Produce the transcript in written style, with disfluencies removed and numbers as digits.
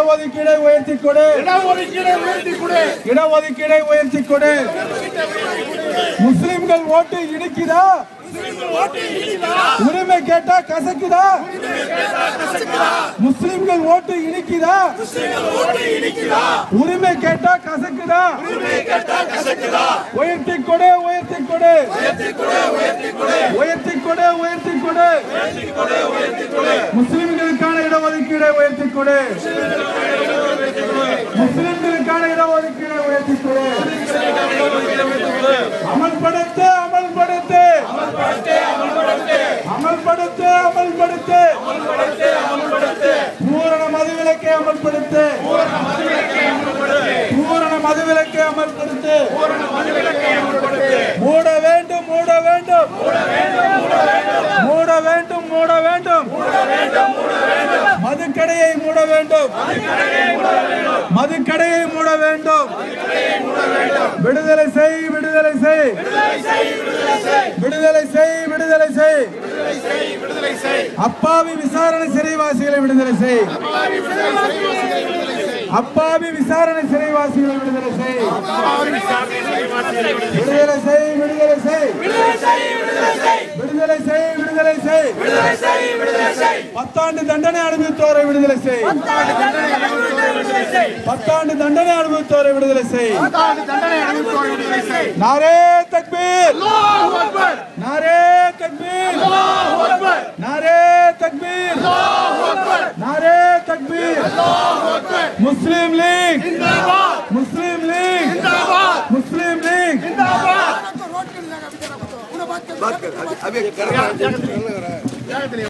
இடஒதுக்கீடை உயர்த்தி கொடு. இடஒதுக்கீடை உயர்த்தி கொடு. முஸ்லிம்கள் ஓட்டு இனிக்குதா? உரிமை கேட்டா கசக்குதா? முஸ்லிம்கள் ஓட்டு இனிக்குதா? உரிமை கேட்டா கசக்குதா? உயர்த்தி கொடு, உயர்த்தி கொடு, உயர்த்தி கொடு, உயர்த்தி கொடு. முஸ்லிம்களுக்கான இடஒதுக்கீடை உயர்த்தி கொடு. முஸ்லிம்களுக்கான இடஒதுக்கீடை உயர்த்தி கொடு. அமல்படுத்து, அமல்படுத்து, அமல்படுத்து, அமல்படுத்து. பூரண மதுவிலக்கை அமல்படுத்து. பூரண மதுவிலக்கை அமல்படுத்து. மூட வேண்டும், மூட வேண்டும், மூட வேண்டும், மூட வேண்டும். மதுக்கடையை மூட வேண்டும். மதுக்கடையை மூட வேண்டும். விடுதலை செய், விடுதலை செய், விடுதலை செய், விடுதலை செய். அப்பாவி விசாரணை சிறைவாசிகளை விடுதலை செய். அப்பாவி விசாரணை சிறைவாசிகளை விடுதலை செய். விடுதலை செய், விடுதலை செய், விடுதலை செய், விடுதலை செய். 10 ஆண்டு தண்டனை அனுபவித்தோரை விடுதலை செய். 10 ஆண்டு தண்டனை அனுபவித்தோரை விடுதலை செய். நாரே தக்பீர், நாரே தக்பீர், நாரே தக்பீர், நாரே தக்பீர். முஸ்லிம் லீக், முஸ்லிம் லீக், मुस्लिम लीग